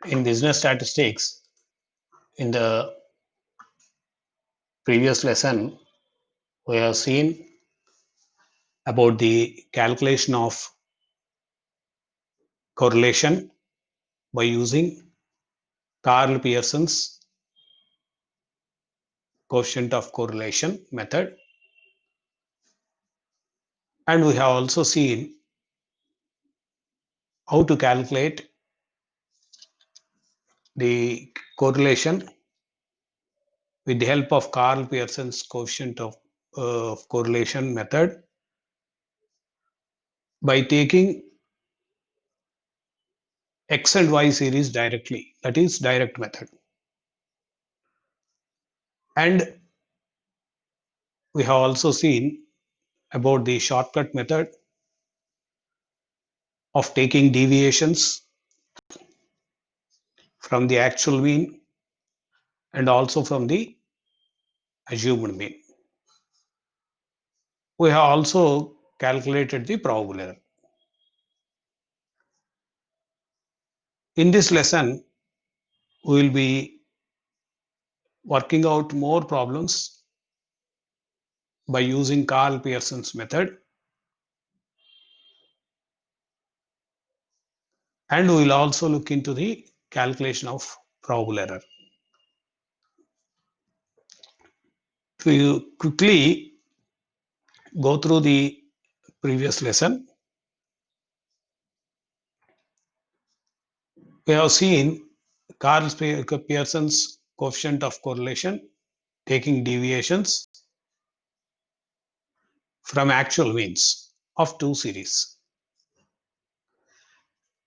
In business statistics, in the previous lesson, we have seen about the calculation of correlation by using Karl Pearson's coefficient of correlation method. And we have also seen how to calculate the correlation with the help of Karl Pearson's coefficient of correlation method by taking X and Y series directly, that is direct method. And we have also seen about the shortcut method of taking deviations from the actual mean and also from the assumed mean. We have also calculated the probable error. In this lesson, we will be working out more problems by using Karl Pearson's method, and we will also look into the calculation of probable error. If you quickly go through the previous lesson, we have seen Karl Pearson's coefficient of correlation taking deviations from actual means of two series.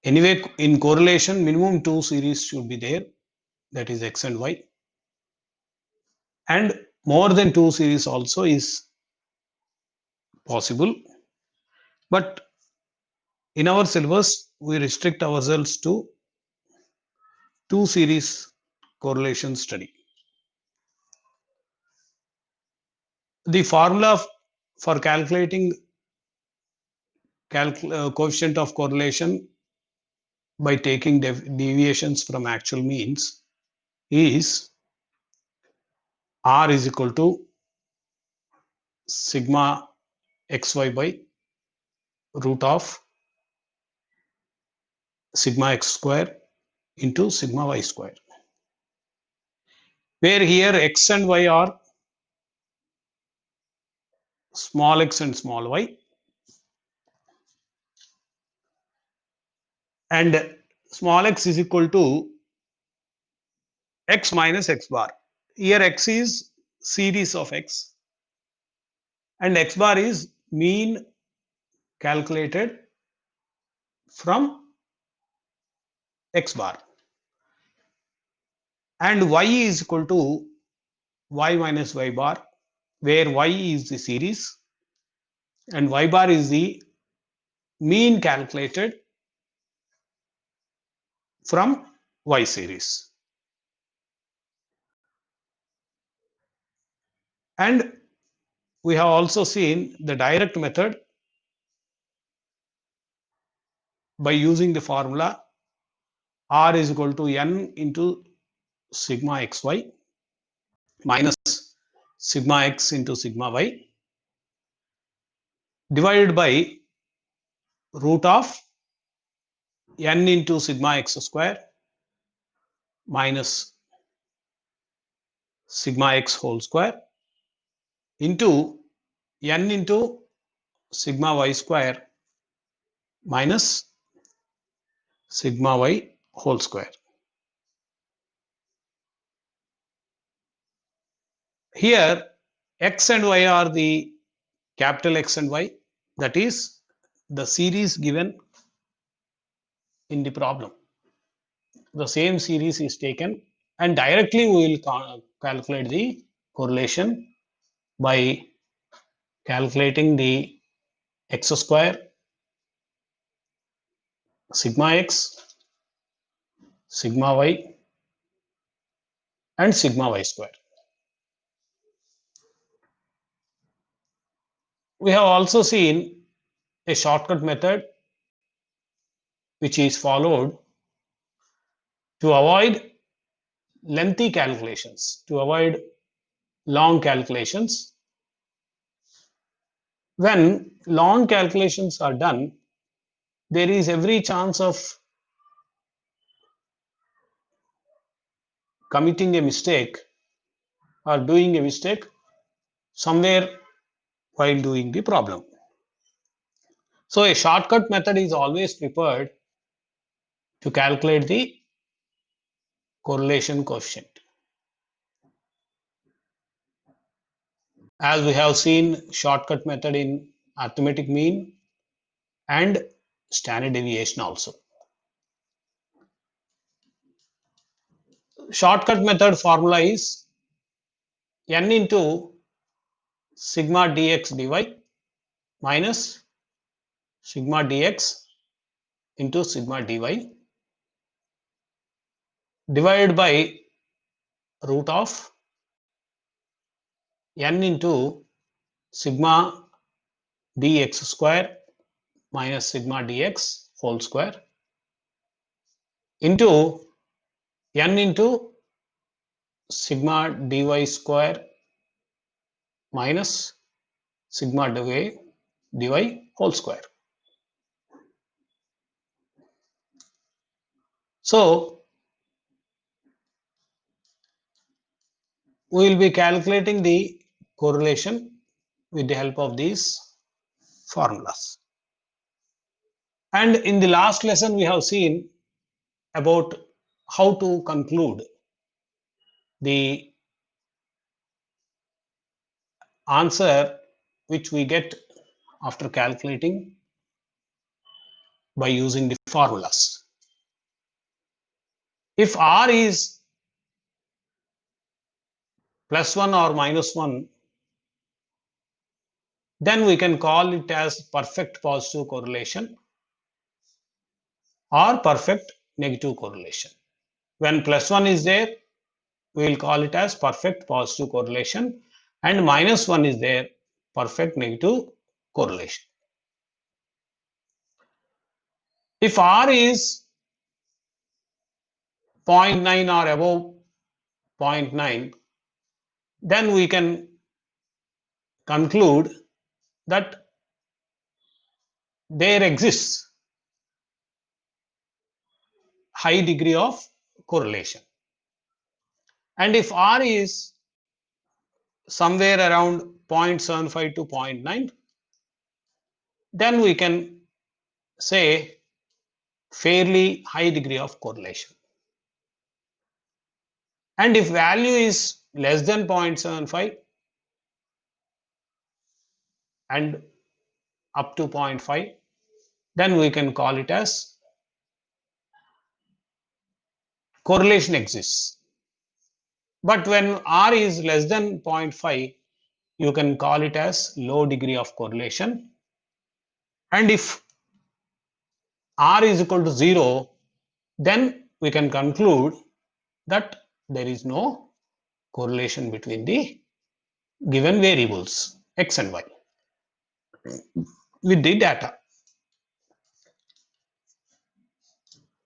Anyway, in correlation, minimum two series should be there, that is X and Y. And more than two series also is possible. But in our syllabus, we restrict ourselves to two series correlation study. The formula for calculating coefficient of correlation by taking deviations from actual means is R is equal to sigma xy by root of sigma x square into sigma y square, where here x and y are small x and small y, and small x is equal to x minus x bar. Here x is series of x and x bar is mean calculated from x bar, and y is equal to y minus y bar, where y is the series and y bar is the mean calculated from y series. And we have also seen the direct method by using the formula R is equal to n into sigma xy minus sigma x into sigma y divided by root of n into sigma x square minus sigma x whole square into n into sigma y square minus sigma y whole square. Here x and y are the capital X and Y, that is the series given in the problem. The same series is taken and directly we will calculate the correlation by calculating the x square, sigma x, sigma y and sigma y square. We have also seen a shortcut method which is followed To avoid lengthy calculations, to avoid long calculations, when long calculations are done, there is every chance of committing a mistake or doing a mistake somewhere while doing the problem. So a shortcut method is always prepared to calculate the correlation coefficient. As we have seen shortcut method in arithmetic mean and standard deviation also. Shortcut method formula is n into sigma dx dy minus sigma dx into sigma dy divided by root of n into sigma dx square minus sigma dx whole square into n into sigma dy square minus sigma dy whole square. So we will be calculating the correlation with the help of these formulas. And in the last lesson, we have seen about how to conclude the answer which we get after calculating by using the formulas. If R is plus 1 or minus 1, then we can call it as perfect positive correlation or perfect negative correlation. When plus 1 is there, we will call it as perfect positive correlation, and minus 1 is there, perfect negative correlation. If R is 0.9 or above 0.9, then we can conclude that there exists high degree of correlation. And if R is somewhere around 0.75 to 0.9, then we can say fairly high degree of correlation. And if value is less than 0.75 and up to 0.5, then we can call it as correlation exists. But when R is less than 0.5, you can call it as low degree of correlation. And if R is equal to 0, then we can conclude that there is no correlation between the given variables x and y with the data.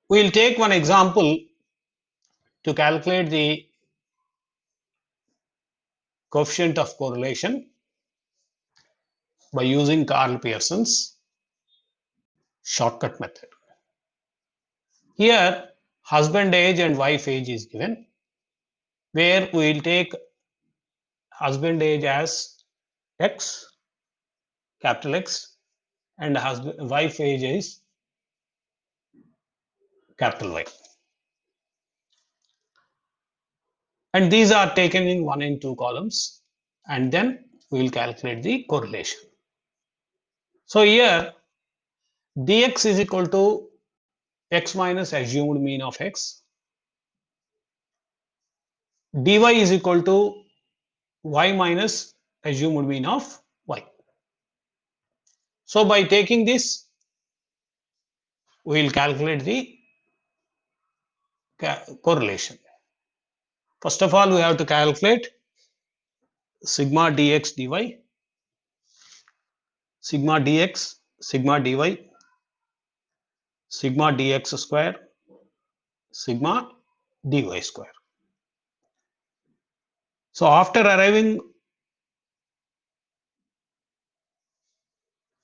We will take one example to calculate the coefficient of correlation by using Karl Pearson's shortcut method. Here, husband age and wife age is given, where we will take husband age as x, capital X, and wife age is capital Y. And these are taken in 1 and 2 columns, and then we will calculate the correlation. So here dx is equal to x minus assumed mean of x, dy is equal to y minus assumed mean of y. So by taking this, we will calculate the correlation. First of all, we have to calculate sigma dx dy, sigma dx, sigma dy, sigma dx square, sigma dy square. So after arriving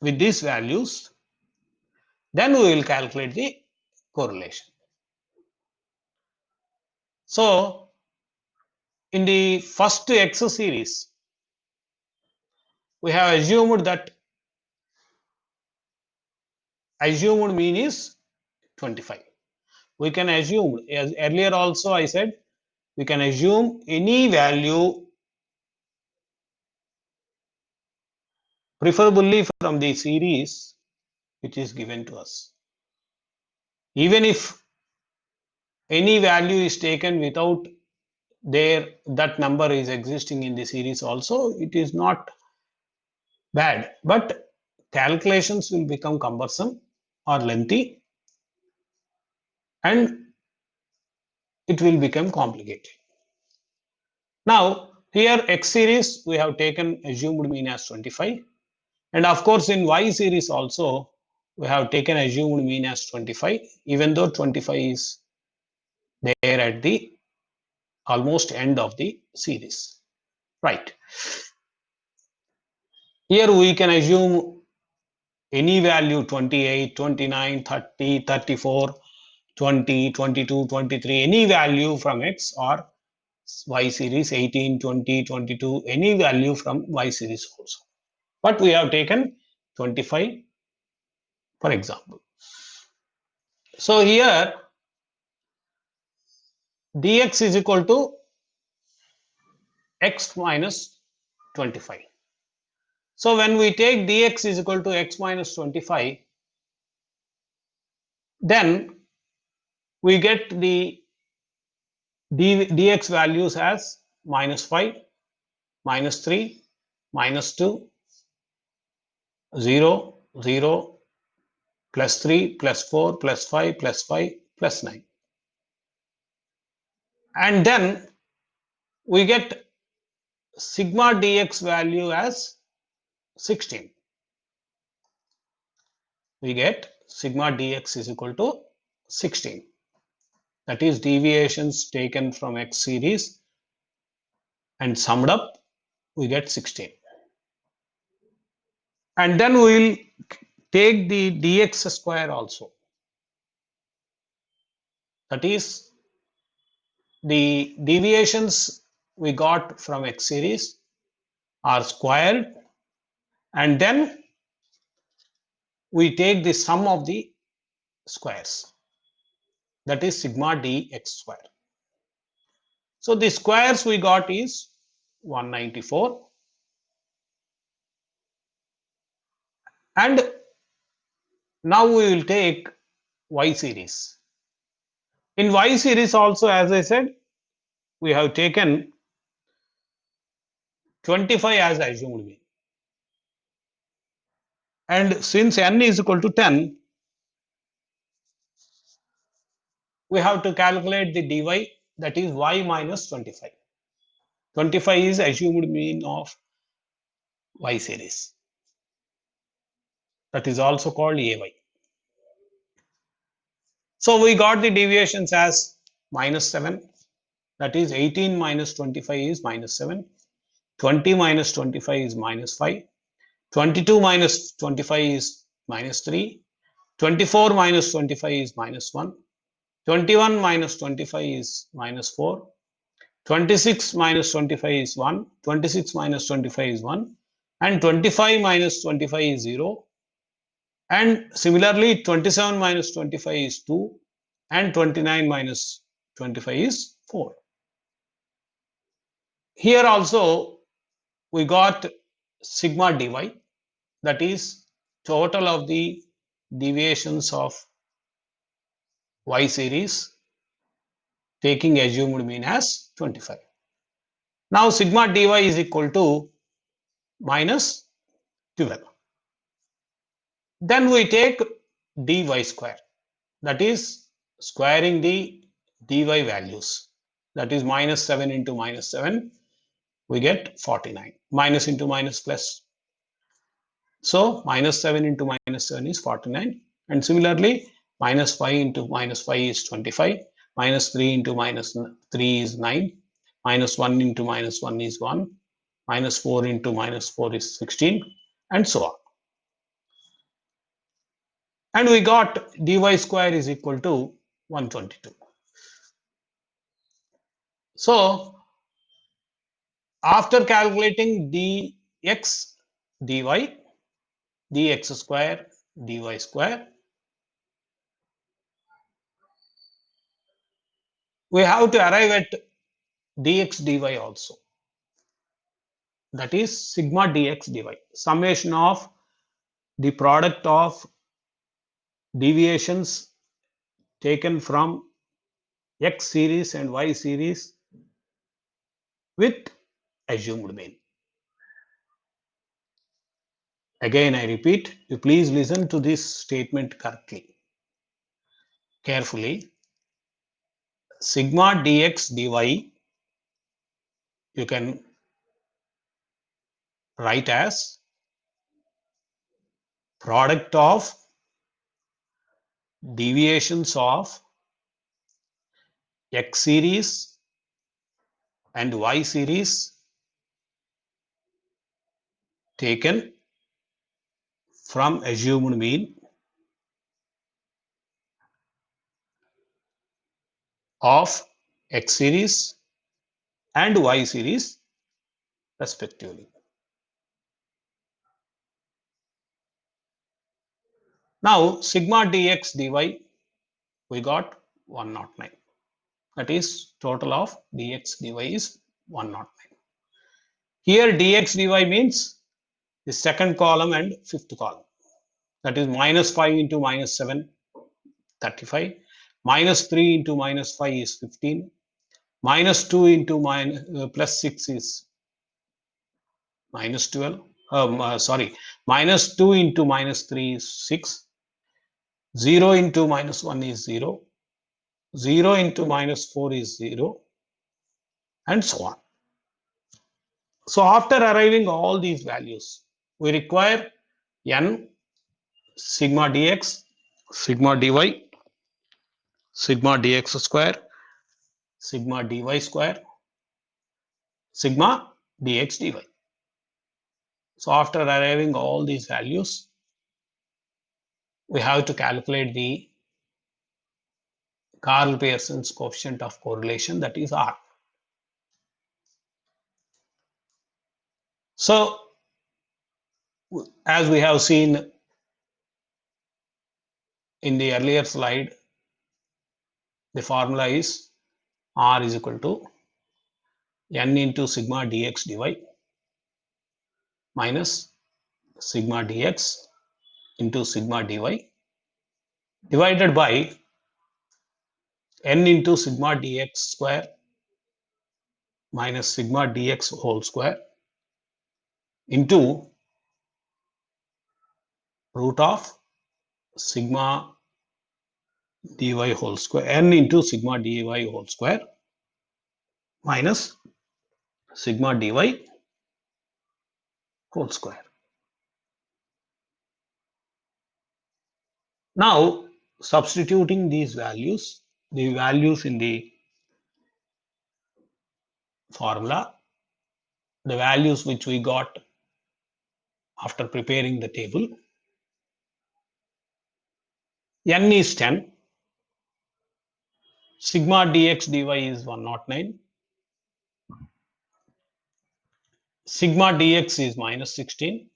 with these values, then we will calculate the correlation. So in the first X series, we have assumed that assumed mean is 25. We can assume, as earlier also I said, we can assume any value preferably from the series which is given to us. Even if any value is taken without that number is existing in the series also, it is not bad, but calculations will become cumbersome or lengthy and it will become complicated. Now here X series we have taken assumed mean as 25, and of course in Y series also we have taken assumed mean as 25, even though 25 is there at the almost end of the series, right? Here we can assume any value 28, 29, 30, 34, 20, 22, 23, any value from X or Y series 18, 20, 22, any value from Y series also. But we have taken 25 for example. So here dx is equal to x minus 25. So when we take dx is equal to x minus 25, then we get the dx values as minus 5, minus 3, minus 2, 0, 0, plus 3, plus 4, plus 5, plus 5, plus 9. And then we get sigma dx value as 16. We get sigma dx is equal to 16. That is deviations taken from X series and summed up, we get 16. And then we will take the dx square also. That is the deviations we got from X series are squared, and then we take the sum of the squares. That is sigma dx square. So the squares we got is 194. And now we will take Y series. In Y series also, as I said, we have taken 25 as assumed mean. And since n is equal to 10, we have to calculate the dy, that is y minus 25. 25 is assumed mean of Y series. That is also called AY. So we got the deviations as minus 7. That is 18 minus 25 is minus 7. 20 minus 25 is minus 5. 22 minus 25 is minus 3. 24 minus 25 is minus 1. 21 minus 25 is minus 4. 26 minus 25 is 1. 26 minus 25 is 1. And 25 minus 25 is 0. And similarly, 27 minus 25 is 2. And 29 minus 25 is 4. Here also, we got sigma dy, that is total of the deviations of Y series taking assumed mean as 25. Now sigma dy is equal to minus 12. Then we take dy square, that is squaring the dy values, that is minus 7 into minus 7, we get 49. Minus into minus plus. So minus 7 into minus 7 is 49. And similarly, minus 5 into minus 5 is 25. minus 3 into minus 3 is 9, minus 1 into minus 1 is 1, minus 4 into minus 4 is 16, and so on. And we got dy square is equal to 122. So after calculating dx dy, dx square, dy square, we have to arrive at dx dy also. That is sigma dx dy, summation of the product of deviations taken from x series and y series with assumed mean. Again, I repeat, you please listen to this statement correctly, carefully. Sigma dx dy you can write as product of deviations of x series and y series taken from assumed mean of x series and y series respectively. Now sigma dx dy we got 109. That is total of dx dy is 109. Here dx dy means the second column and fifth column. That is minus 5 into minus 7, 35. Minus 3 into minus 5 is 15. Minus 2 into plus 6 is minus 12. Sorry, minus 2 into minus 3 is 6. 0 into minus 1 is 0. 0 into minus 4 is 0. And so on. So after arriving all these values, we require n sigma dx, sigma dy, sigma dx square, sigma dy square, sigma dx dy. So after arriving all these values, we have to calculate the Karl Pearson's coefficient of correlation, that is R. So as we have seen in the earlier slide, the formula is R is equal to n into sigma dx dy minus sigma dx into sigma dy divided by n into sigma dx square minus sigma dx whole square into root of sigma dy whole square, n into sigma dy whole square minus sigma dy whole square. Now substituting these values, the values in the formula, the values which we got after preparing the table, n is 10, sigma dx dy is 109, sigma dx is minus 16,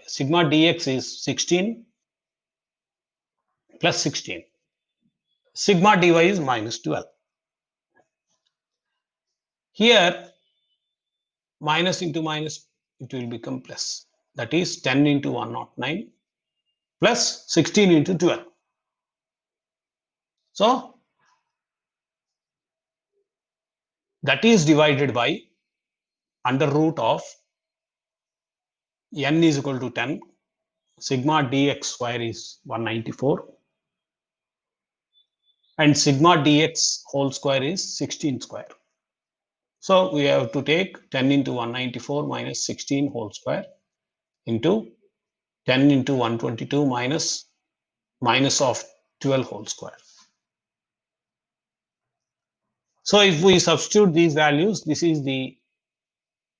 sigma dx is 16 plus 16, sigma dy is minus 12. Here minus into minus, it will become plus. That is 10 into 109 plus 16 into 12. So that is divided by under root of n is equal to 10, sigma dx square is 194 and sigma dx whole square is 16 square. So we have to take 10 into 194 minus 16 whole square into 10 into 122 minus of 12 whole square. So if we substitute these values, this is the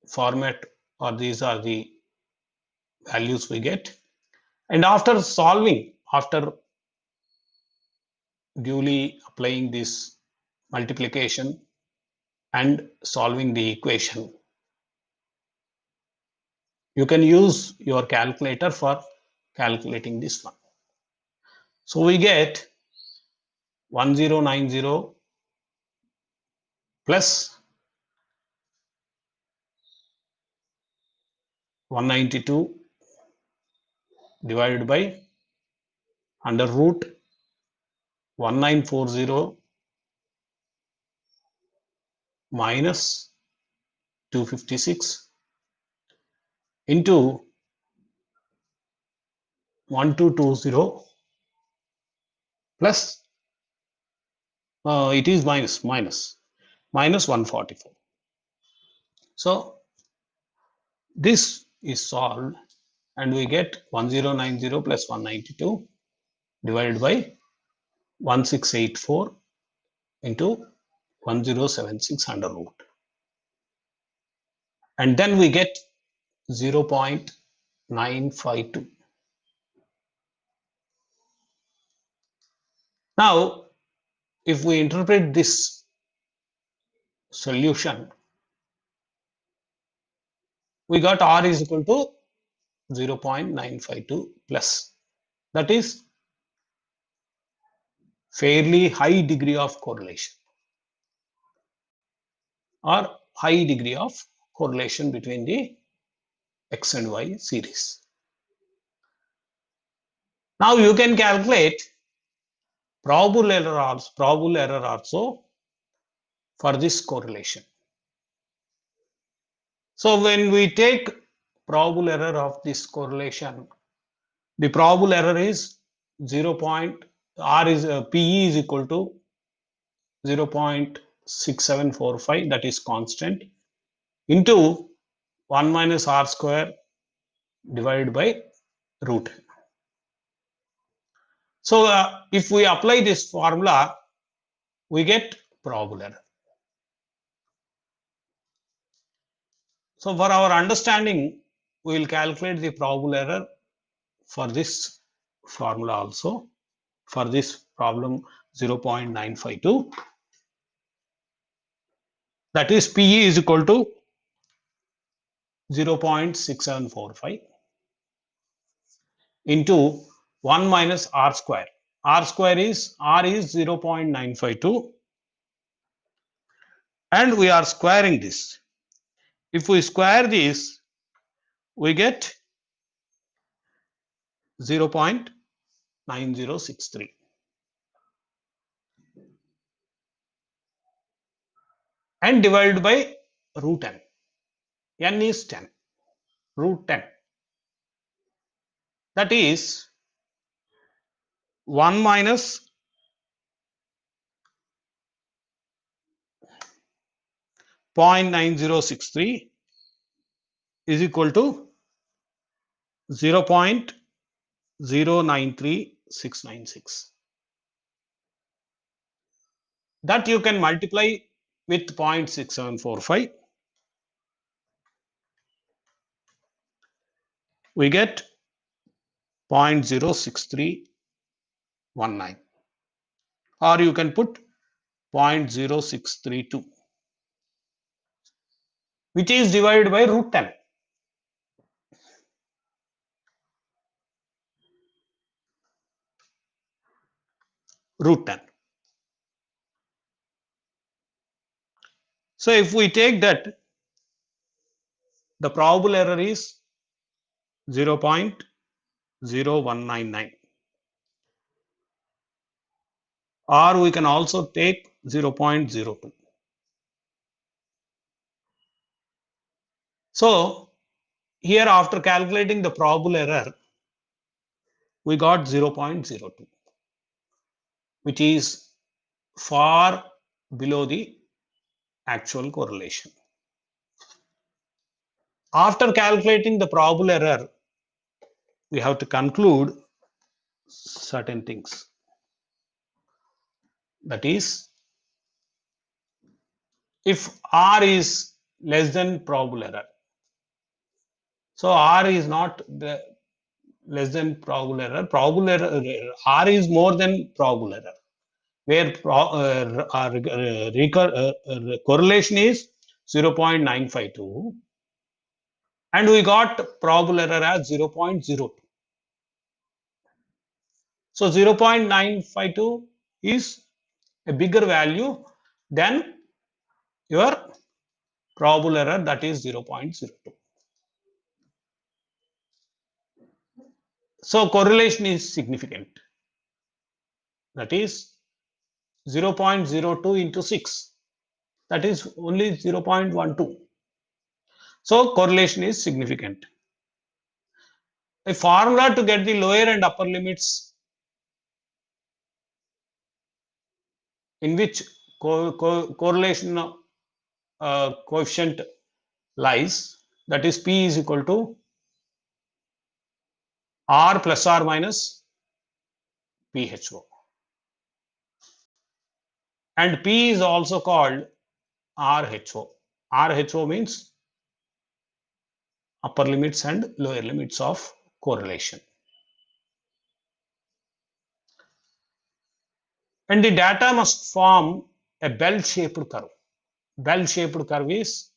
format, or these are the values we get. And after solving, after duly applying this multiplication and solving the equation, you can use your calculator for calculating this one. So we get 1090 plus 192 divided by under root 1940 minus 256 into 1220 plus it is minus 144. So this is solved and we get 1090 plus 192 divided by 1684 into 1076 under root, and then we get 0.952. Now if we interpret this solution, we got R is equal to 0.952 plus, that is fairly high degree of correlation, or high degree of correlation between the X and Y series. Now you can calculate probable error also for this correlation. So when we take probable error of this correlation, the probable error is 0. R is PE is equal to 0.6745, that is constant, into 1 minus R square divided by root. So if we apply this formula, we get probable error. So for our understanding, we will calculate the probable error for this formula also, for this problem 0.952. That is PE is equal to 0.6745 into 1 minus R square. R square is, R is 0.952 and we are squaring this. If we square this, we get 0.9063 and divided by root n. N is 10, root 10. That is 1 minus 0.9063 is equal to 0.093696. That you can multiply with 0.6745. We get 0.06319, or you can put 0.0632, which is divided by root 10. Root 10. So if we take that, the probable error is 0.0199, or we can also take 0.02. So here, after calculating the probable error, we got 0.02, which is far below the actual correlation. After calculating the probable error, we have to conclude certain things. That is, if R is less than probable error. So R is not the less than probable error. Probable error, R is more than probable error, where correlation is 0.952 and we got probable error as 0.02. So 0.952 is a bigger value than your probable error, that is 0.02. So correlation is significant, that is 0.02 into 6, that is only 0.12. So correlation is significant. A formula to get the lower and upper limits in which correlation coefficient lies, that is P is equal to R plus or minus PHO. And P is also called RHO. RHO means upper limits and lower limits of correlation. And the data must form a bell-shaped curve. Bell-shaped curve is,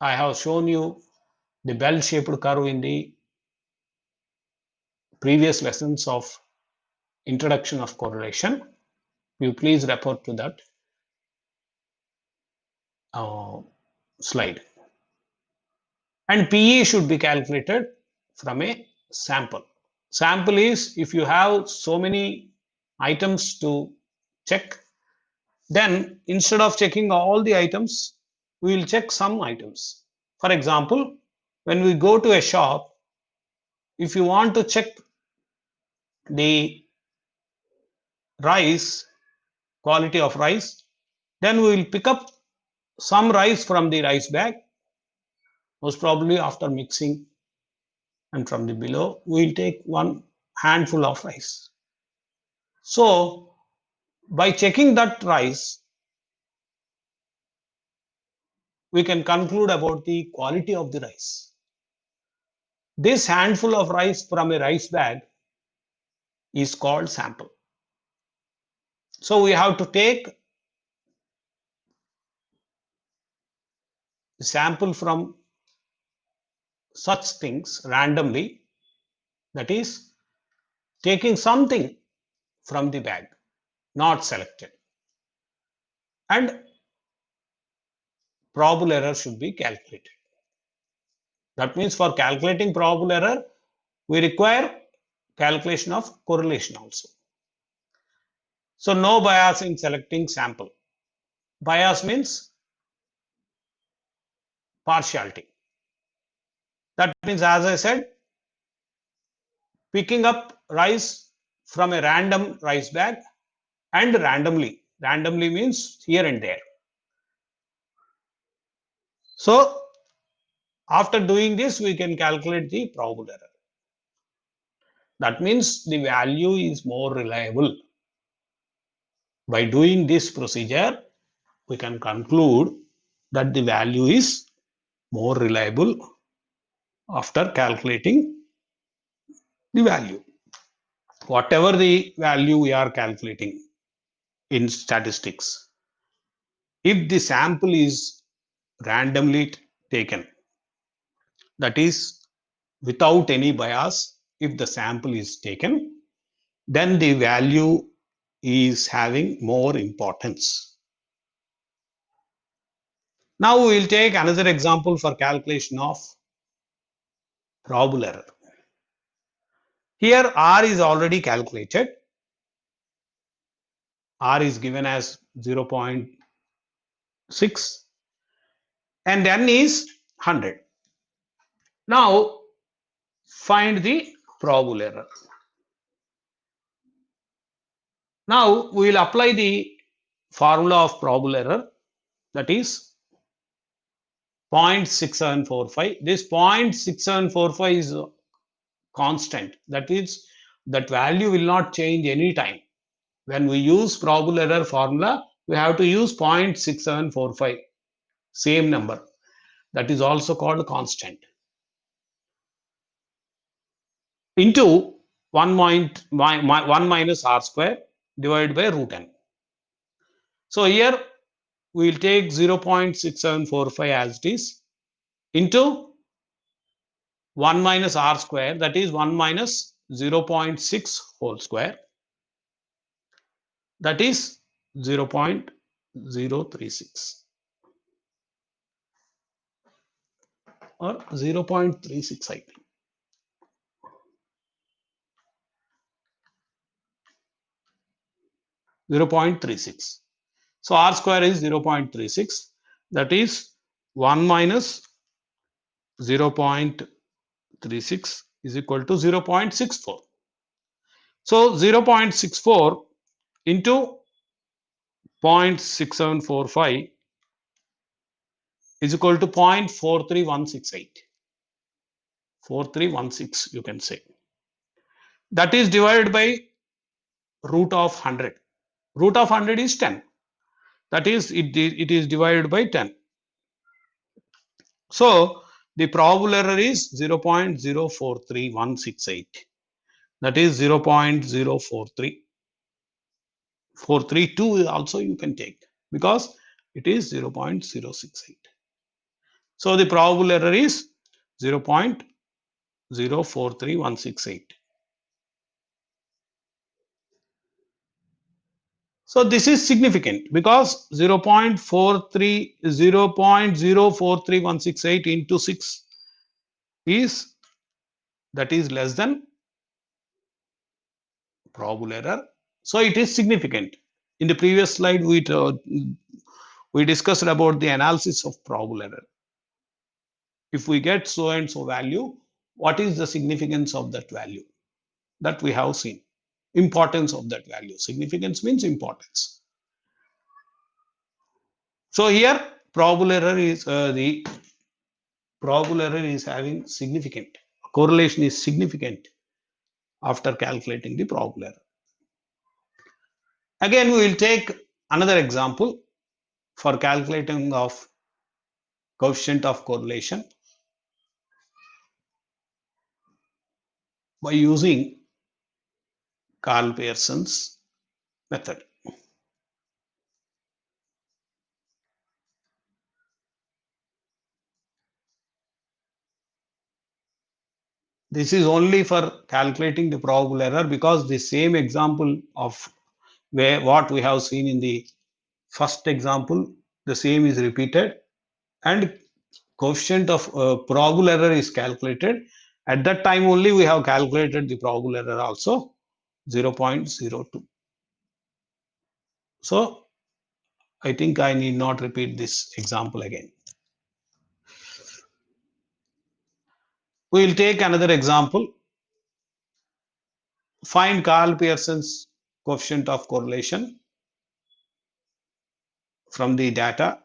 I have shown you the bell-shaped curve in the previous lessons of introduction of correlation. You please refer to that slide. And PE should be calculated from a sample. Sample is, if you have so many items to check, then instead of checking all the items, we will check some items. For example, when we go to a shop, if you want to check the rice, quality of rice, then we will pick up some rice from the rice bag, most probably after mixing, and from the below we will take one handful of rice. So by checking that rice, we can conclude about the quality of the rice. This handful of rice from a rice bag is called sample. So we have to take sample from such things randomly, that is taking something from the bag, not selected, and probable error should be calculated. That means for calculating probable error, we require calculation of correlation also. So no bias in selecting sample. Bias means partiality. That means, as I said, picking up rice from a random rice bag and randomly. Randomly means here and there. So after doing this, we can calculate the probable error. That means the value is more reliable. By doing this procedure, we can conclude that the value is more reliable after calculating the value. Whatever the value we are calculating in statistics, if the sample is randomly taken, that is without any bias, if the sample is taken, then the value is having more importance. Now we will take another example for calculation of probable error. Here R is already calculated. R is given as 0.6 and N is 100. Now find the probable error. Now we will apply the formula of probable error, that is 0.6745. This 0.6745 is constant. That is, that value will not change any time. When we use probable error formula, we have to use 0.6745, same number. That is also called constant, into 1 minus r square divided by root n. So here we will take 0.6745 as it is, into 1 minus r square, that is 1 minus 0.6 whole square, that is 0.036 or 0.36, I think. 0.36. So r square is 0.36, that is 1 minus 0.36 is equal to 0.64. So 0.64 into 0.6745 is equal to 0.43168. 4316, you can say. That is divided by root of 100. Root of 100 is 10. That is, it is divided by 10. So the probable error is 0.043168. That is 0.043432 also you can take, because it is 0.068. So the probable error is 0.043168. So this is significant because 0.43168 into 6 is, that is less than probable error. So it is significant. In the previous slide, we discussed about the analysis of probable error. If we get so and so value, what is the significance of that value? That we have seen. Importance of that value. Significance means importance. So here probable error is the probable error is having significant correlation is significant after calculating the probable error. Again, we will take another example for calculating of coefficient of correlation by using Karl Pearson's method. This is only for calculating the probable error, because the same example of what we have seen in the first example, the same is repeated, and coefficient of probable error is calculated. At that time only we have calculated the probable error also, 0.02. So I think I need not repeat this example again. We will take another example. Find Karl Pearson's coefficient of correlation from the data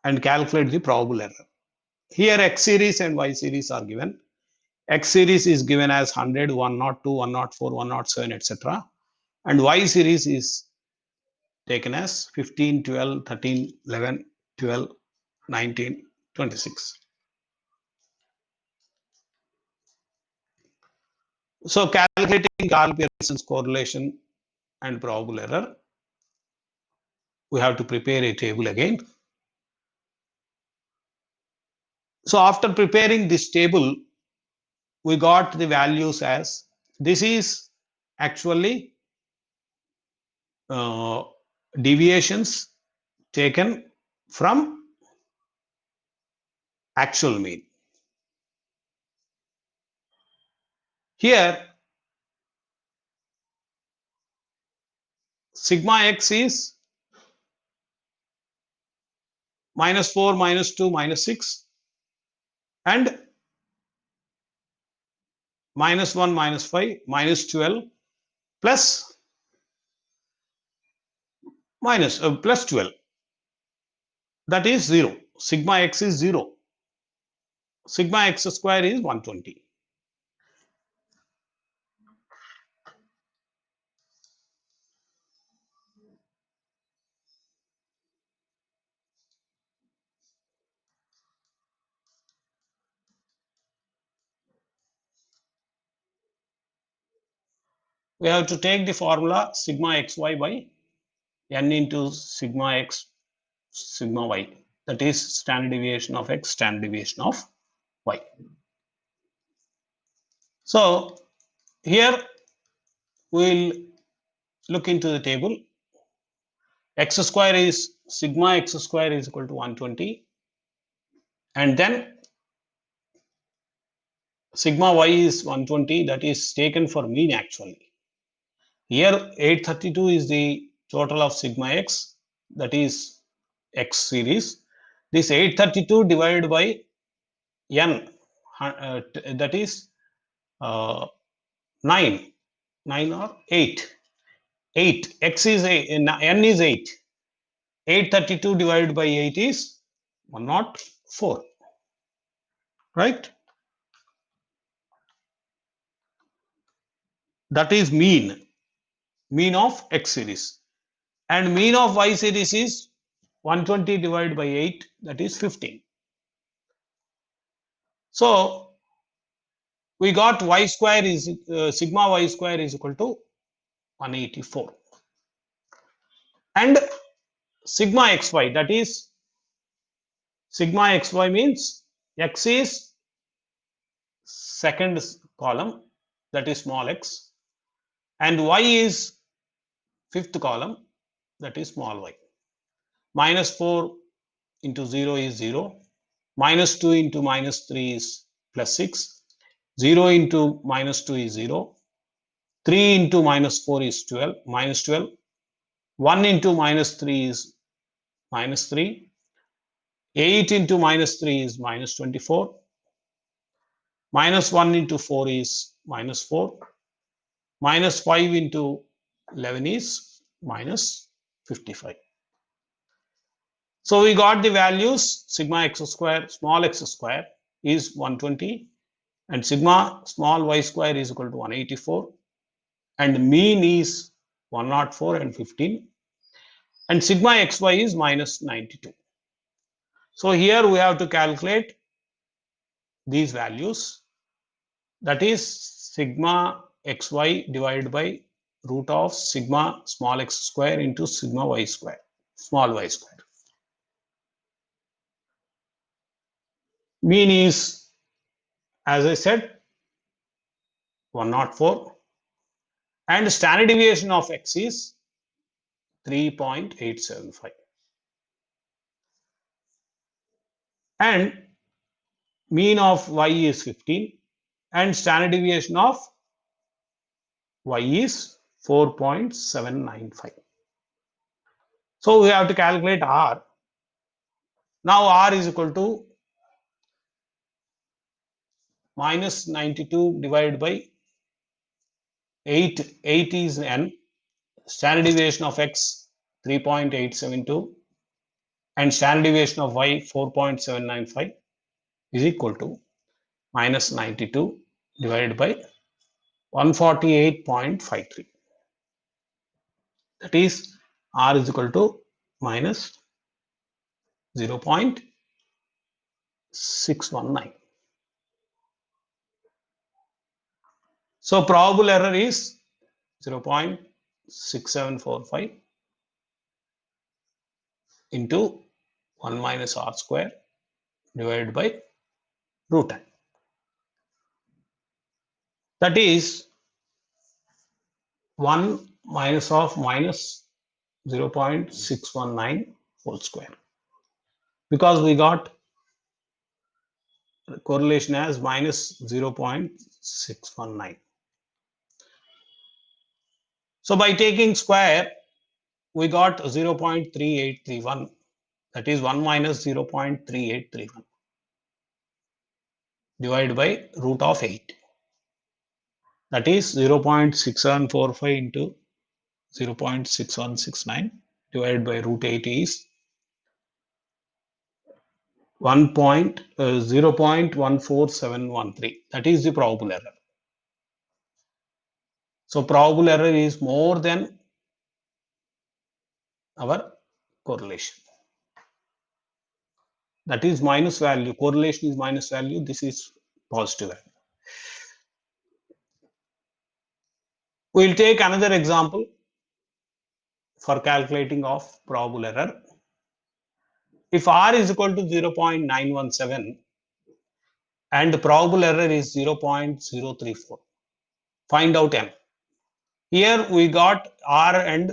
and calculate the probable error. Here X series and Y series are given. X series is given as 100, 102, 104, 107, etc. And Y series is taken as 15, 12, 13, 11, 12, 19, 26. So calculating Karl Pearson's correlation and probable error, we have to prepare a table again. So after preparing this table, we got the values as, this is actually deviations taken from actual mean. Here sigma x is -4, -2, -6, and -1, -5, -12, plus plus 12. That is 0. Sigma x is 0. Sigma x square is 120. we have to take the formula sigma xy by n into sigma x sigma y, that is standard deviation of x, standard deviation of y. So here we'll look into the table. X square is sigma x square is equal to 120, and then sigma y is 120, that is taken for mean actually. Here 832 is the total of sigma x, that is x series. This 832 divided by n, that is 9 or 8. 8, x is n is 8. 832 divided by 8 is 104, right? That is mean of x series, and mean of y series is 120 divided by 8, that is 15. So we got y square is sigma y square is equal to 184, and sigma xy, that is sigma xy means x is second column, that is small x, and y is fifth column, that is small y. Minus 4 into 0 is 0, minus 2 into minus 3 is plus 6, 0 into minus 2 is 0, 3 into minus 4 is 12, minus 12, 1 into minus 3 is minus 3, 8 into minus 3 is minus 24, minus 1 into 4 is minus 4, minus 5 into 11 is minus 55. So we got the values. Sigma x square, small x square is 120, and sigma small y square is equal to 184, and mean is 104 and 15, and sigma xy is minus 92. So here we have to calculate these values, that is sigma xy divided by root of sigma small x square into sigma y square, small y square. Mean is, as I said, 104, and standard deviation of x is 3.875, and mean of y is 15, and standard deviation of y is 4.795. So we have to calculate r. Now r is equal to minus 92 divided by 8. 8 is n, standard deviation of x 3.872, and standard deviation of y 4.795 is equal to minus 92 divided by 148.53. That is r is equal to minus 0.619. So probable error is 0.6745 into 1 minus r square divided by root n. That is 1 minus of minus 0.619 whole square, because we got correlation as minus 0.619. So by taking square, we got 0.3831, that is 1 minus 0.3831 divided by root of 8, that is 0.6745 into 0.6169 divided by root 8 is 0.14713. That is the probable error. So probable error is more than our correlation. That is minus value. Correlation is minus value. This is positive value. We will take another example for calculating of probable error. If R is equal to 0.917 and the probable error is 0.034, find out n. Here we got R and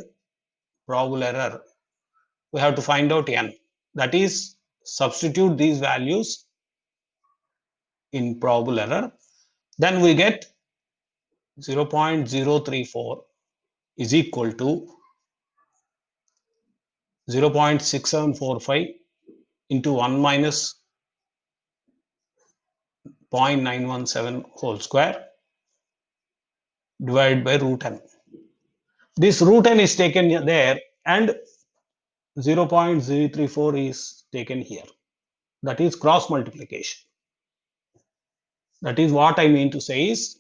probable error. We have to find out n. That is, substitute these values in probable error. Then we get 0.034 is equal to 0.6745 into 1 minus 0.917 whole square divided by root n. This root n is taken there and 0.034 is taken here. That is cross multiplication. That is what I mean to say is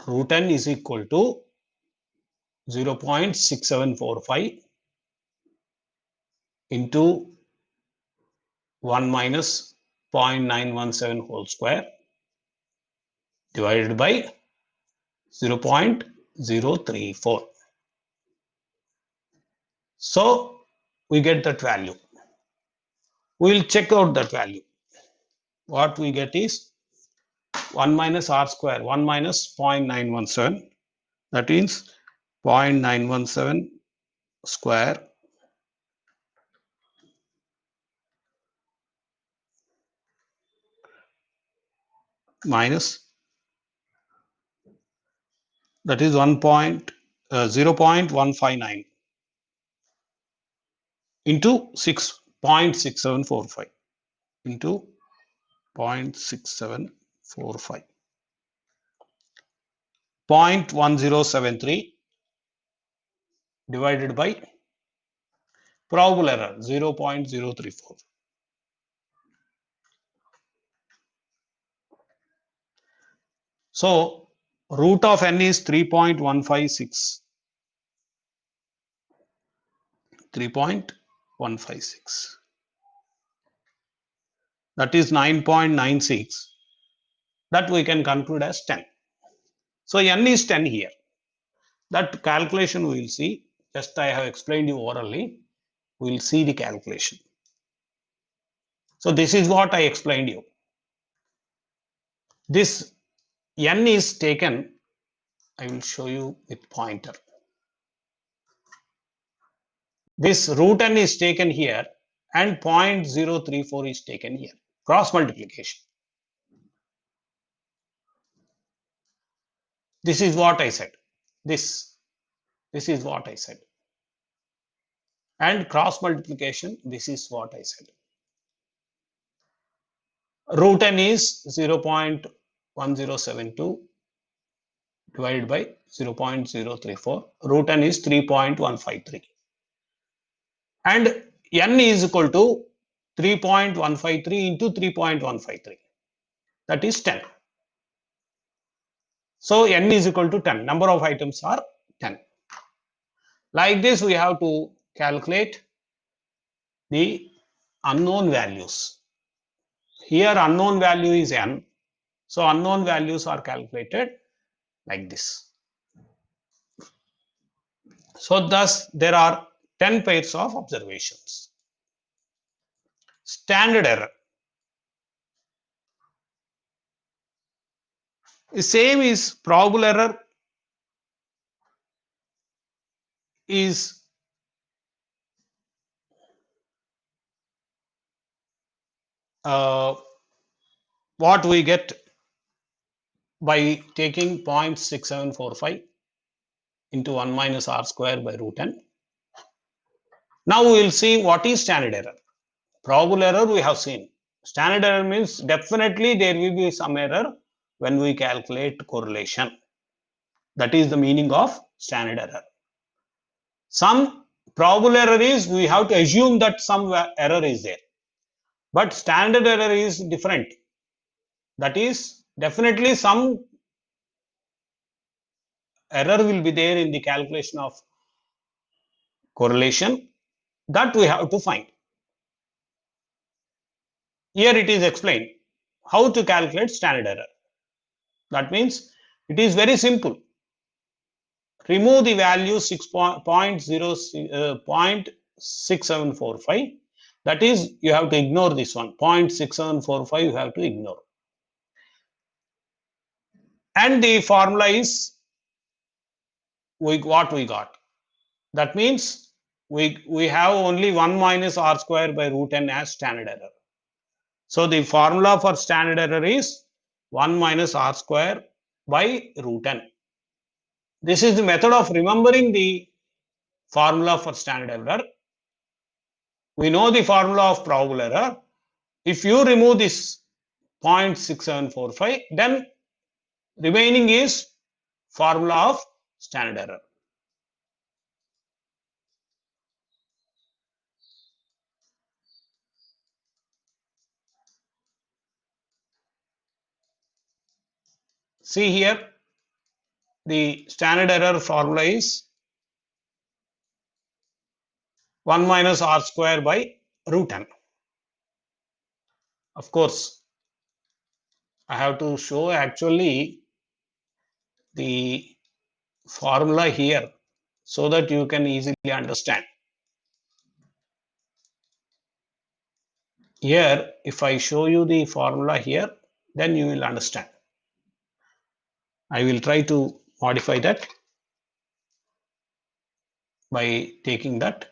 root n is equal to 0.6745 into 1 minus 0.917 whole square divided by 0.034. So we get that value. We will check out that value. What we get is 1 minus r square, 1 minus 0.917. That means 0.917 square minus, that is 0.159 into 6.6745 into 0.6745. 0.1073 divided by probable error 0.034. So root of n is 3.156. 3.156. That is 9.96. That we can conclude as 10. So n is 10 here. That calculation we will see. Just I have explained you orally. We will see the calculation. So this is what I explained you. This n is taken. I will show you with pointer. This root n is taken here and 0.034 is taken here. Cross multiplication. This is what I said. This is what I said. And cross multiplication, this is what I said. Root n is 0.1072 divided by 0.034. Root n is 3.153. And n is equal to 3.153 into 3.153. That is 10. So n is equal to 10. Number of items are 10. Like this, we have to calculate the unknown values. Here unknown value is n. So unknown values are calculated like this. So thus there are 10 pairs of observations. Standard error. The same is probable error is what we get by taking 0.6745 into 1 minus r square by root n. Now we will see what is standard error. Probable error we have seen. Standard error means definitely there will be some error when we calculate correlation. That is the meaning of standard error. Some probable error is we have to assume that some error is there. But standard error is different. That is definitely some error will be there in the calculation of correlation that we have to find. Here it is explained how to calculate standard error. That means It is very simple. Remove the value 0.6745. That is, you have to ignore this one. 0.6745 you have to ignore. And the formula is what we got. That means we have only 1 minus r square by root n as standard error. So the formula for standard error is 1 minus r square by root n. This is the method of remembering the formula for standard error. We know the formula of probable error. If you remove this 0.6745, then remaining is formula of standard error. See here, the standard error formula is 1 minus r square by root n. Of course, I have to show actually the formula here so that you can easily understand. Here, if I show you the formula here, then you will understand. I will try to modify that by taking that.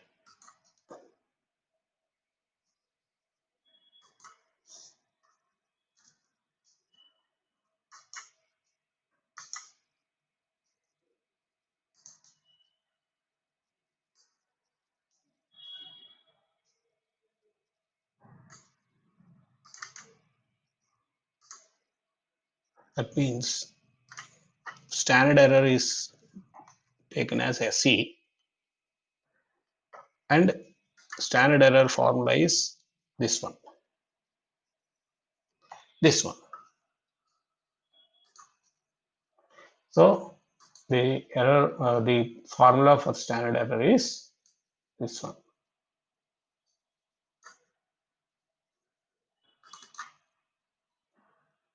That means standard error is taken as SE and standard error formula is this one. This one. So the error, the formula for standard error is this one.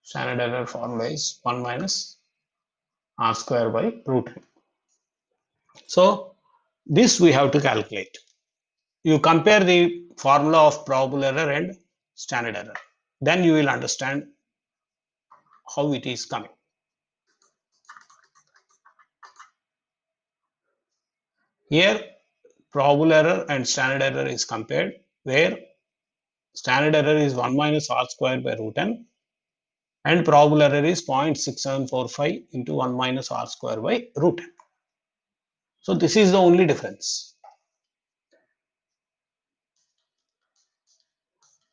Standard error formula is 1 minus r square by root n. So this we have to calculate. You compare the formula of probable error and standard error. Then you will understand how it is coming. Here probable error and standard error is compared, where standard error is 1 minus r square by root n and probable error is 0.6745 into 1 minus r square by root n. So this is the only difference.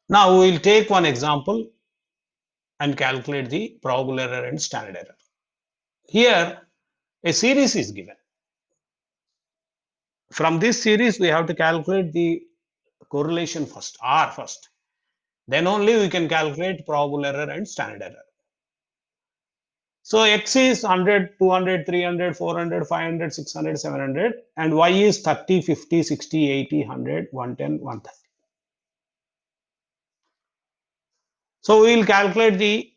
Now we will take one example and calculate the probable error and standard error. Here a series is given. From this series we have to calculate the correlation first, R first. Then only we can calculate probable error and standard error. So X is 100, 200, 300, 400, 500, 600, 700 and Y is 30, 50, 60, 80, 100, 110, 130. So we will calculate the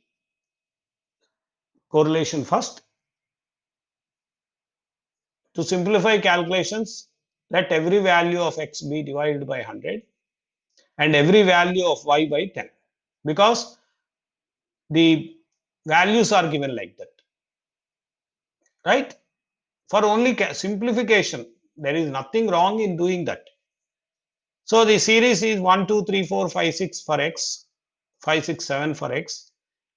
correlation first. To simplify calculations, let every value of X be divided by 100 and every value of Y by 10, because the values are given like that, right? For only simplification, there is nothing wrong in doing that. So the series is 1, 2, 3, 4, 5, 6 for X, 5, 6, 7 for X,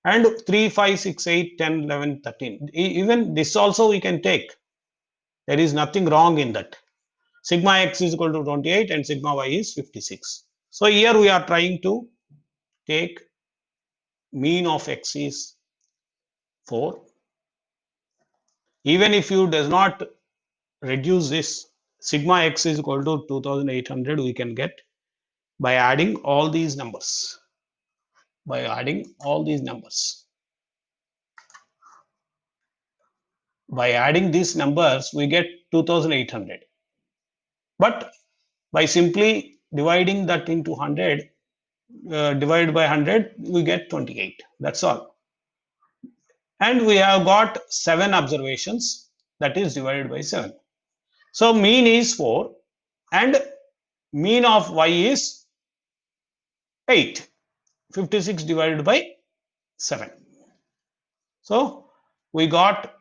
and 3, 5, 6, 8, 10, 11, 13. Even this also we can take. There is nothing wrong in that. Sigma X is equal to 28 and sigma Y is 56. So here we are trying to take mean of X is 4. Even if you does not reduce this, sigma X is equal to 2800 we can get by adding all these numbers. By adding all these numbers. By adding these numbers, we get 2800. But by simply dividing that into 100, divided by 100, we get 28. That's all. and we have got 7 observations, that is divided by 7. So mean is 4 and mean of y is 8. 56 divided by 7. So we got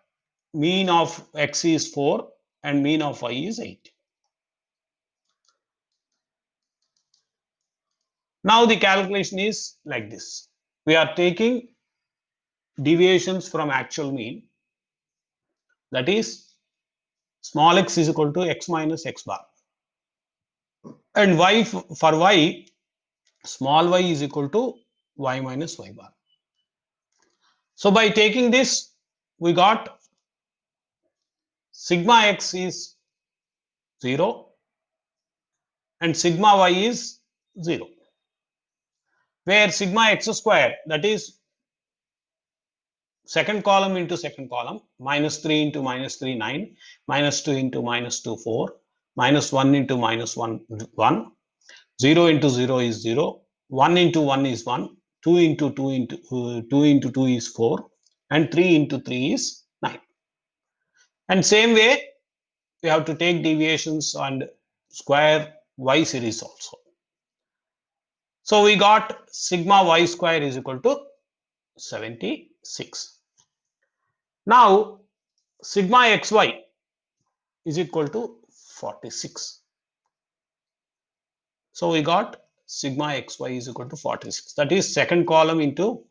mean of x is 4 and mean of y is 8. Now the calculation is like this. We are taking deviations from actual mean, that is small x is equal to x minus x bar, and y for y, small y is equal to y minus y bar. So by taking this, we got sigma x is 0 and sigma y is 0, where sigma x square, that is second column into second column, minus 3 into minus 3 9, minus 2 into minus 2 4, minus 1 into minus 1 1, 0 into 0 is 0, 1 into 1 is 1, 2 into 2 into 2 into 2 is 4, and 3 into 3 is 9. And same way we have to take deviations and square y series also. So we got sigma y square is equal to 76. Now sigma xy is equal to 46. So we got sigma xy is equal to 46. That is second column into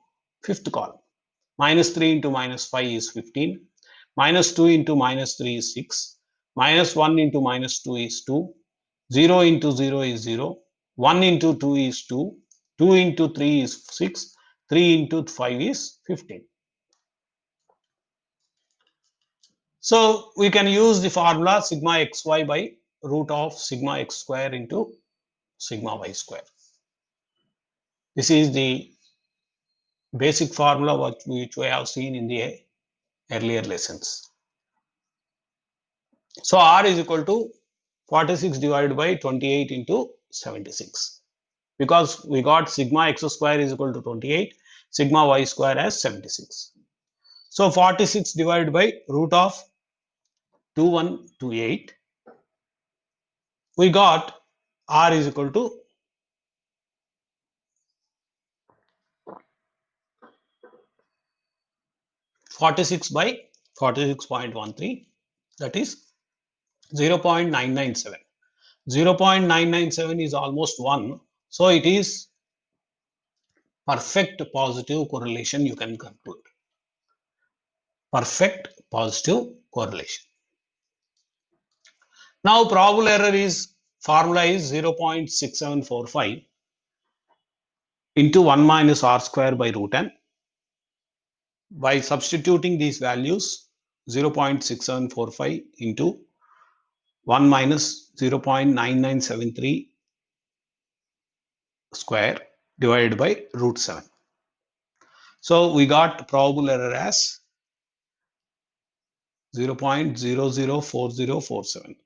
fifth column. Minus 3 into minus 5 is 15. Minus 2 into minus 3 is 6. Minus 1 into minus 2 is 2. 0 into 0 is 0. 1 into 2 is 2. 2 into 3 is 6. 3 into 5 is 15. So we can use the formula sigma xy by root of sigma x square into sigma y square. This is the basic formula which we have seen in the earlier lessons. So R is equal to 46 divided by 28 into 76, because we got sigma x square is equal to 28, sigma y square as 76. So 46 divided by root of 2128, we got R is equal to 46 by 46.13, that is 0.997. 0.997 is almost 1. So it is perfect positive correlation, you can conclude. Perfect positive correlation. Now probable error is, formula is 0.6745 into 1 minus r square by root n. By substituting these values, 0.6745 into 1 minus 0.9973 square divided by root 7. So we got probable error as 0.004047.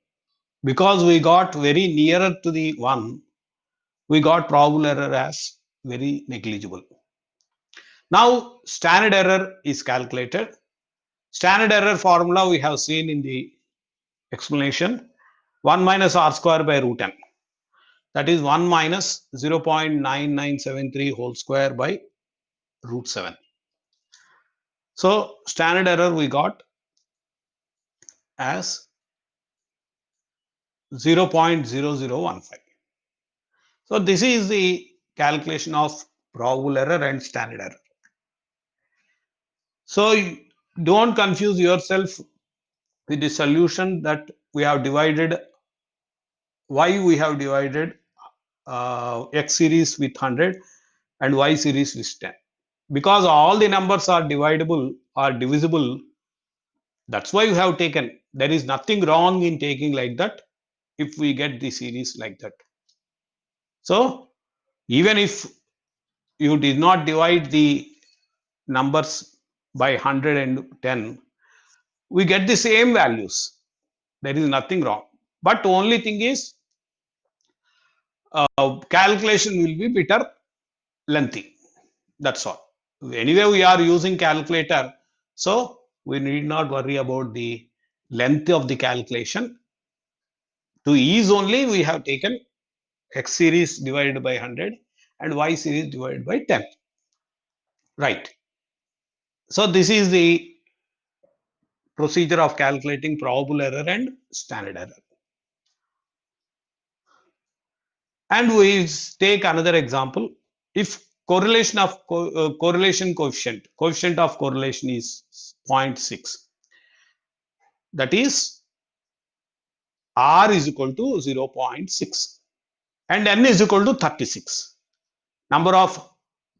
Because we got very nearer to the 1, we got probable error as very negligible. Now standard error is calculated. Standard error formula we have seen in the explanation, 1 minus r square by root n. That is 1 minus 0.9973 whole square by root 7. So standard error we got as 0.0015. So this is the calculation of probable error and standard error. So don't confuse yourself with the solution that we have divided, why we have divided x series with 100 and y series with 10. Because all the numbers are divisible, that's why we have taken. There is nothing wrong in taking like that if we get the series like that. So even if you did not divide the numbers by 100 and 10, we get the same values. There is nothing wrong. But only thing is, calculation will be better lengthy. That's all. Anyway, we are using calculator. So we need not worry about the length of the calculation. To ease only, we have taken x series divided by 100 and y series divided by 10. Right. So this is the procedure of calculating probable error and standard error. And we take another example. If correlation coefficient of correlation is 0.6, that is R is equal to 0.6 and N is equal to 36. Number of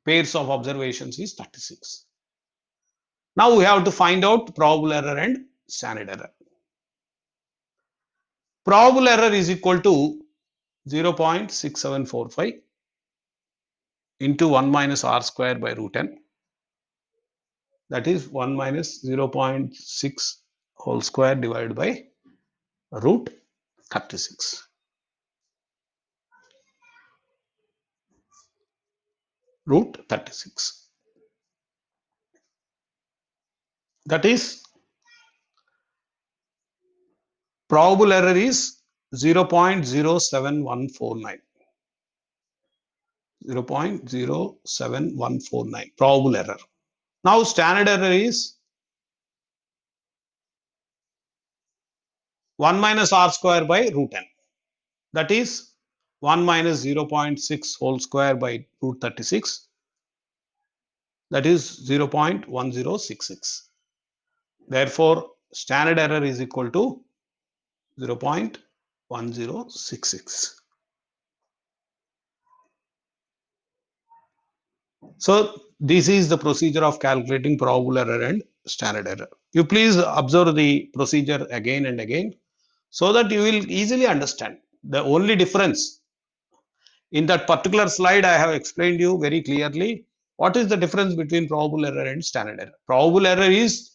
pairs of observations is 36. Now we have to find out probable error and standard error. Probable error is equal to 0.6745 into 1 minus r square by root n. That is 1 minus 0.6 whole square divided by root 36. Root 36. That is probable error is 0.07149. 0.07149 probable error. Now standard error is 1 minus r square by root n. That is 1 minus 0.6 whole square by root 36. That is 0.1066. Therefore, standard error is equal to 0.1066. So this is the procedure of calculating probable error and standard error. You please observe the procedure again and again so that you will easily understand. The only difference in that particular slide, I have explained you very clearly what is the difference between probable error and standard error. Probable error is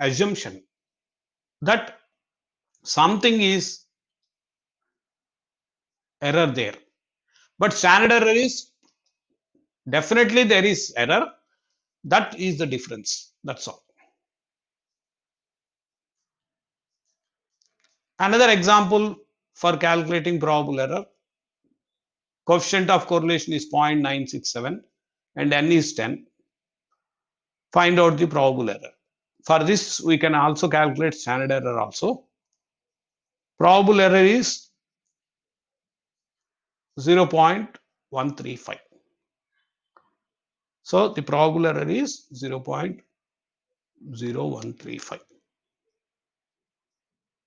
assumption that something is error there, but standard error is definitely there is error. That is the difference. That's all. Another example for calculating probable error. Coefficient of correlation is 0.967 and n is 10. Find out the probable error. For this, we can also calculate standard error also. Probable error is 0.135. So the probable error is 0.0135.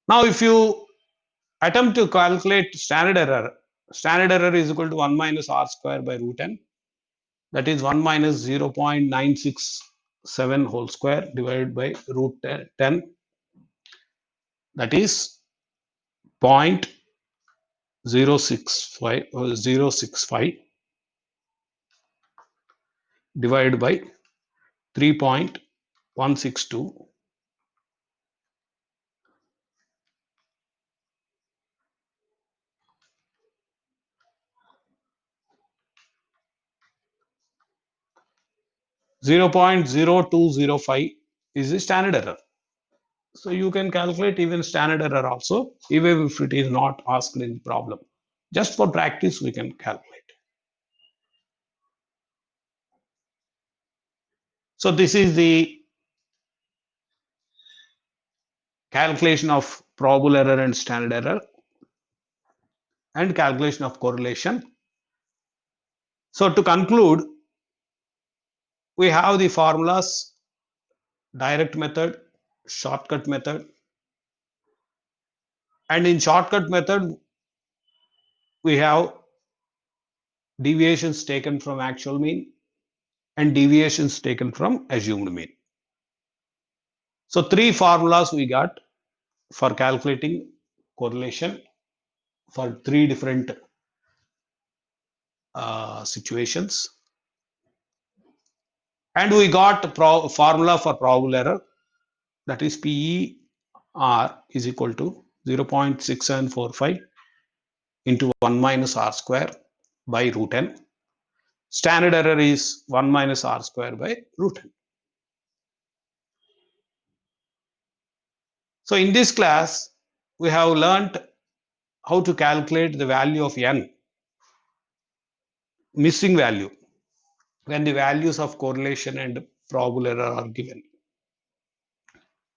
Now, if you attempt to calculate standard error is equal to 1 minus r square by root n. That is 1 minus 0.967 whole square divided by root 10. That is 0.065 divided by 3.162. .0205 is the standard error. So you can calculate even standard error also, even if it is not asked in the problem. Just for practice, we can calculate. So this is the calculation of probable error and standard error and calculation of correlation. So to conclude, we have the formulas: direct method, shortcut method. And in shortcut method, we have deviations taken from actual mean and deviations taken from assumed mean. So three formulas we got for calculating correlation for three different situations. And we got formula for probable error, that is PER is equal to 0.6745 into 1 minus r square by root n. Standard error is 1 minus r square by root n. So in this class, we have learnt how to calculate the value of n, missing value, when the values of correlation and probable error are given.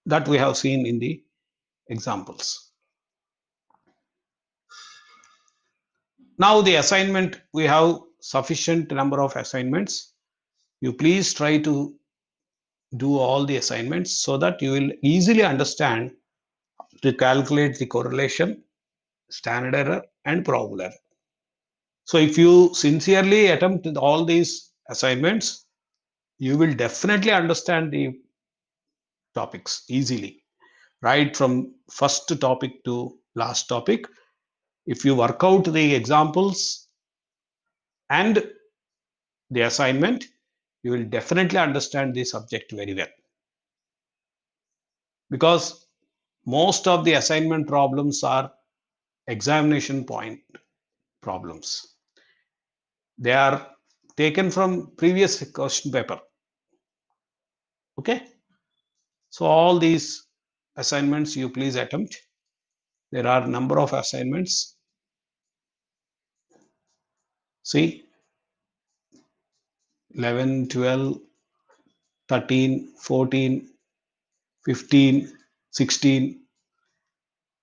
That we have seen in the examples. Now the assignment, we have sufficient number of assignments. You please try to do all the assignments so that you will easily understand to calculate the correlation, standard error, and probable error. So if you sincerely attempt all these assignments, you will definitely understand the topics easily, right from first topic to last topic. If you work out the examples and the assignment, you will definitely understand the subject very well. Because most of the assignment problems are examination point problems. They are taken from previous question paper. Okay. So all these assignments you please attempt. There are number of assignments. See, 11, 12, 13, 14, 15, 16.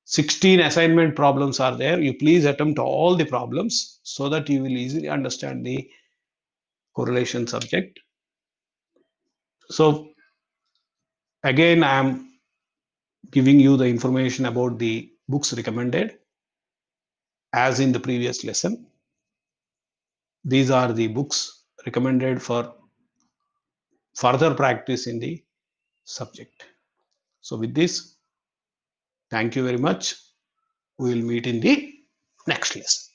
16 assignment problems are there. You please attempt all the problems so that you will easily understand the correlation subject. So again, I am giving you the information about the books recommended as in the previous lesson. These are the books recommended for further practice in the subject. So with this, thank you very much. We will meet in the next lesson.